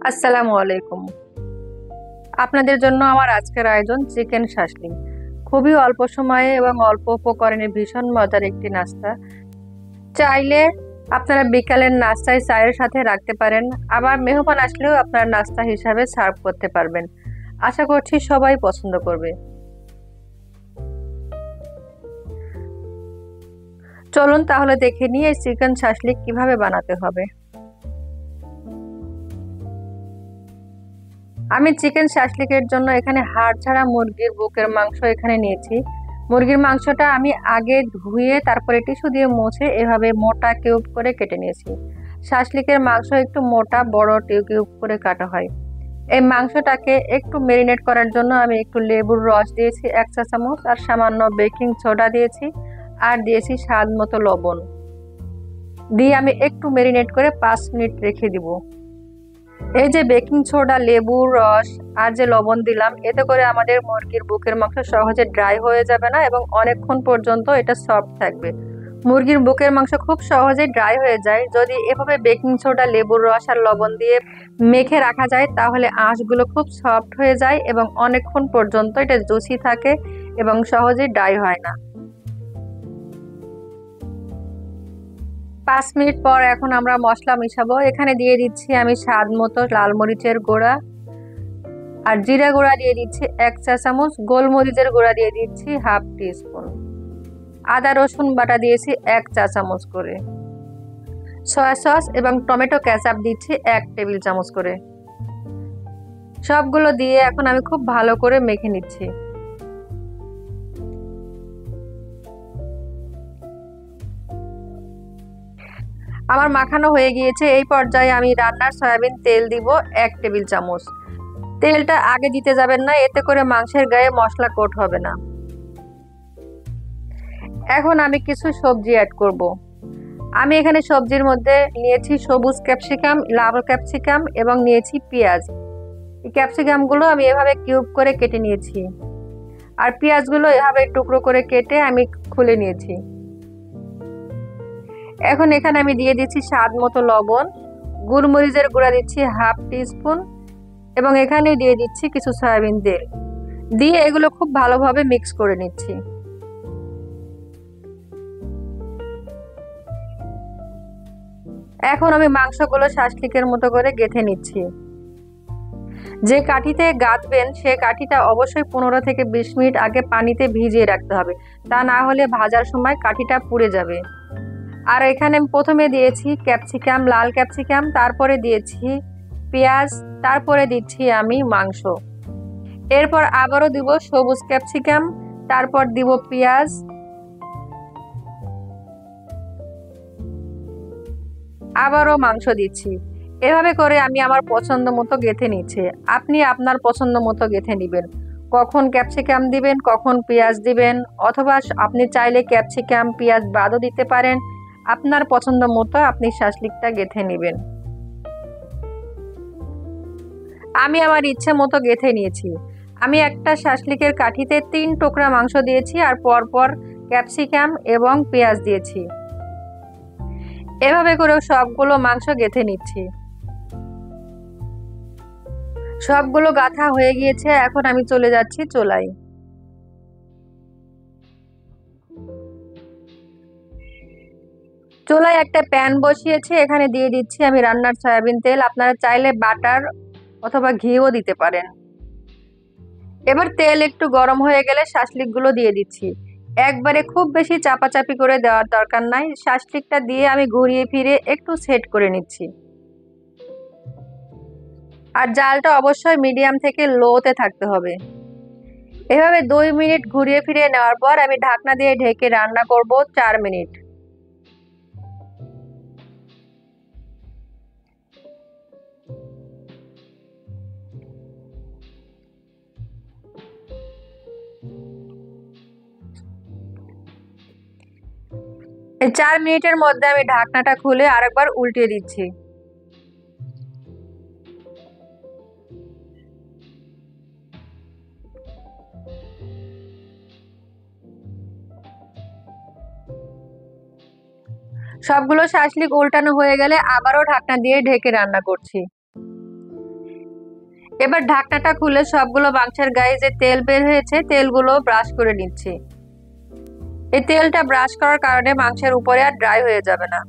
আসসালামু আলাইকুম। আপনাদের জন্য আমার আজকের আয়োজন চিকেন শাসলিং। খুবই অল্প সময়ে এবং অল্প উপকরণে ভীষণ মজার একটি নাস্তা। চাইলে আপনারা বিকালের নাস্তায় চায়ের সাথে রাখতে পারেন, আবার মেহমান আসলেও আপনারা নাস্তা হিসাবে সার্ভ করতে পারবেন। আশা করছি সবাই পছন্দ করবে। চলুন তাহলে দেখে নিই এই চিকেন শাসলিক কিভাবে বানাতে হবে। আমি চিকেন শাসলিকের জন্য এখানে হাড় ছাড়া মুরগির বুকের মাংস এখানে নিয়েছি। মুরগির মাংসটা আমি আগে ধুয়ে তারপরে টিস্যু দিয়ে মুছে এভাবে মোটা কিউব করে কেটে নিয়েছি। শাসলিকের মাংস একটু মোটা বড় কিউব করে কাটা হয়। এই মাংসটাকে একটু মেরিনেট করার জন্য আমি একটু লেবুর রস দিয়েছি 1 চা চামচ, আর সামান্য বেকিং সোডা দিয়েছি, আর দিয়েছি স্বাদ মতো লবণ দিয়ে আমি একটু মেরিনেট করে 5 মিনিট রেখে দিব। এই যে বেকিং সোডা, লেবুর রস আর যে লবণ দিলাম, এতে করে আমাদের মুরগির বুকের মাংস সহজে ড্রাই হয়ে যাবে না এবং অনেকক্ষণ পর্যন্ত এটা সফট থাকবে। মুরগির বুকের মাংস খুব সহজে ড্রাই হয়ে যায়। যদি এভাবে বেকিং সোডা, লেবুর রস আর লবণ দিয়ে মেখে রাখা যায় তাহলে আঁশগুলো খুব সফট হয়ে যায় এবং অনেকক্ষণ পর্যন্ত এটা জুসি থাকে এবং সহজে ড্রাই হয় না। 5 মিনিট পর এখন আমরা মশলা মিশাবো। এখানে দিয়ে দিচ্ছি আমি স্বাদ মতো লাল মরিচের গুঁড়া, আর জিরা গুঁড়া দিয়ে দিচ্ছি 1 চা চামচ, গোলমরিচের গুঁড়া দিয়ে দিচ্ছি হাফ টিস্পুন, আদা রসুন বাটা দিয়েছি 1 চা চামচ করে, সয়া সস এবং টমেটো কেচাপ দিচ্ছি 1 টেবিল চামচ করে। সবগুলো দিয়ে এখন আমি খুব ভালো করে মেখে নিচ্ছি। আমার মাখানো হয়ে গিয়েছে। এই পর্যায়ে আমি রান্নার সয়াবিন তেল দিব 1 টেবিল চামচ। তেলটা আগে দিতে যাবেন না, এতে করে মাংসের গায়ে মশলা কোট হবে না। এখন আমি কিছু সবজি অ্যাড করব। আমি এখানে সবজির মধ্যে নিয়েছি সবুজ ক্যাপসিকাম, লাল ক্যাপসিকাম এবং নিয়েছি পেঁয়াজ। এই ক্যাপসিকামগুলো আমি এভাবে কিউব করে কেটে নিয়েছি, আর পেঁয়াজগুলো এভাবে টুকরো করে কেটে আমি খুলে নিয়েছি। এখন এখানে আমি দিয়ে দিচ্ছি স্বাদ মতো লবণ, গোলমরিচের গুঁড়া দিচ্ছি হাফ টিস্পুন এবং এখানে দিয়ে দিচ্ছি কিছু সয়াবিন তেল দিয়ে এগুলো খুব ভালোভাবে মিক্স করে নিচ্ছি। এখন আমি মাংসগুলো শাসলিকের মতো করে গেঁথে নিচ্ছি। যে কাঠিতে গাঁথবেন সে কাঠিটা অবশ্যই 15 থেকে 20 মিনিট আগে পানিতে ভিজিয়ে রাখতে হবে, তা না হলে ভাজার সময় কাঠিটা পুড়ে যাবে। আর এখানে আমি প্রথমে দিয়েছি ক্যাপসিকাম, লাল ক্যাপসিকাম, তারপরে দিয়েছি পেঁয়াজ, তারপরে দিচ্ছি আমি মাংস। এরপর আবারও দিব সবুজ ক্যাপসিকাম, তারপর দিব পেঁয়াজ, আবারও মাংস দিচ্ছি। এভাবে করে আমি আমার পছন্দ মতো গেঁথে নিচ্ছি। আপনি আপনার পছন্দ মতো গেঁথে নেবেন, কখন ক্যাপসিকাম দিবেন, কখন পেঁয়াজ দিবেন, অথবা আপনি চাইলে ক্যাপসিকাম পেঁয়াজ বাদও দিতে পারেন। আপনার পছন্দ মতো আপনি শাসলিকটা গেঁথে নেবেন। আমি আমার ইচ্ছে মতো গেঁথে নিয়েছি। আমি একটা শাসলিকের কাঠিতে 3 টুকরা মাংস দিয়েছি আর পরপর ক্যাপসিকাম এবং পেঁয়াজ দিয়েছি। এভাবে করে সবগুলো মাংস গেঁথে নিচ্ছি। সবগুলো গাঁথা হয়ে গিয়েছে। এখন আমি চলে যাচ্ছি চুলায়। চুলায় একটা প্যান বসিয়েছি, এখানে দিয়ে দিচ্ছি আমি রান্নার সয়াবিন তেল। আপনারা চাইলে বাটার অথবা ঘিও দিতে পারেন। এবার তেল একটু গরম হয়ে গেলে শাসলিকগুলো দিয়ে দিচ্ছি। একবারে খুব বেশি চাপাচাপি করে দেওয়ার দরকার নাই। শাসলিকটা দিয়ে আমি ঘুরিয়ে ফিরে একটু সেট করে নিচ্ছি। আর জালটা অবশ্যই মিডিয়াম থেকে লোতে থাকতে হবে। এভাবে 2 মিনিট ঘুরিয়ে ফিরিয়ে নেওয়ার পর আমি ঢাকনা দিয়ে ঢেকে রান্না করব 4 মিনিট। এই 4 মিনিটের মধ্যে আমি ঢাকনাটা খুলে আরেকবার উল্টিয়ে দিচ্ছি। সবগুলো শাসলিক উল্টানো হয়ে গেলে আবারও ঢাকনা দিয়ে ঢেকে রান্না করছি। এবার ঢাকনাটা খুলে সবগুলো মাংসের গায়ে যে তেল বের হয়েছে তেলগুলো ব্রাশ করে নিচ্ছি। এই তেলটা ব্রাশ করার কারণে মাংসের উপরে আর ড্রাই হয়ে যাবে না।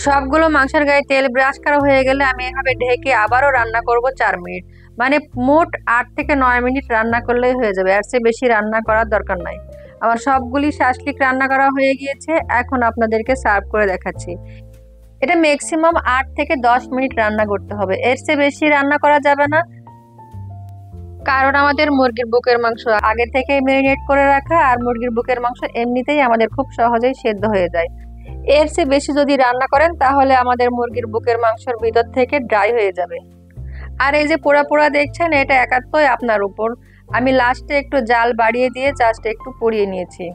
সবগুলো মাংসের গায়ে তেল ব্রাশ করা হয়ে গেলে আমি এভাবে ঢেকে আবারও রান্না করব 4 মিনিট। মানে মোট 8 থেকে 9 মিনিট রান্না করলেই হয়ে যাবে, আর চেয়ে বেশি রান্না করার দরকার নাই। আমার সবগুলি শাসলিক রান্না করা হয়ে গিয়েছে, এখন আপনাদেরকে সার্ভ করে দেখাচ্ছি। এটা ম্যাক্সিমাম 8 থেকে 10 মিনিট রান্না করতে হবে, এর চেয়ে বেশি রান্না করা যাবে না, কারণ আমাদের মুরগির বুকের মাংস আগে থেকেই ম্যারিনেট করে রাখা, আর মুরগির বুকের মাংস এমনিতেই আমাদের খুব সহজেই সেদ্ধ হয়ে যায়। এর চেয়ে বেশি যদি রান্না করেন তাহলে আমাদের মুরগির বুকের মাংসের ভিতর থেকে ড্রাই হয়ে যাবে। আর এই যে পোড়া পোড়া দেখছেন, এটা একান্তই আপনার উপর। আমি লাস্টে একটু জাল বাড়িয়ে দিয়ে জাস্ট একটু পুড়িয়ে নিয়েছি।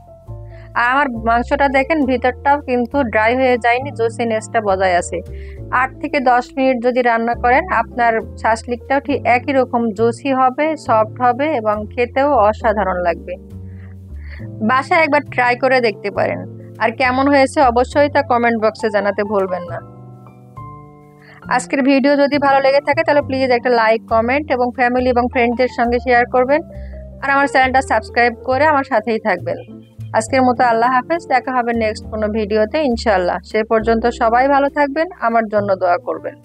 আর আমার মাংসটা দেখেন ভিতরটাও কিন্তু ড্রাই হয়ে যায়নি, জুসিনেসটা বজায় আছে। 8 থেকে 10 মিনিট যদি রান্না করেন আপনার শাসলিকটাও ঠিক একই রকম জুসি হবে, সফট হবে এবং খেতেও অসাধারণ লাগবে। বাসায় একবার ট্রাই করে দেখতে পারেন, আর কেমন হয়েছে অবশ্যই তা কমেন্ট বক্সে জানাতে ভুলবেন না। আজকের ভিডিও যদি ভালো লেগে থাকে তাহলে প্লিজ একটা লাইক, কমেন্ট এবং ফ্যামিলি এবং ফ্রেন্ডদের সঙ্গে শেয়ার করবেন, আর আমার চ্যানেলটা সাবস্ক্রাইব করে আমার সাথেই থাকবেন। আজকের মতো আল্লাহ হাফেজ, দেখা হবে নেক্সট কোনো ভিডিওতে ইনশাআল্লাহ। সে পর্যন্ত সবাই ভালো থাকবেন, আমার জন্য দোয়া করবেন।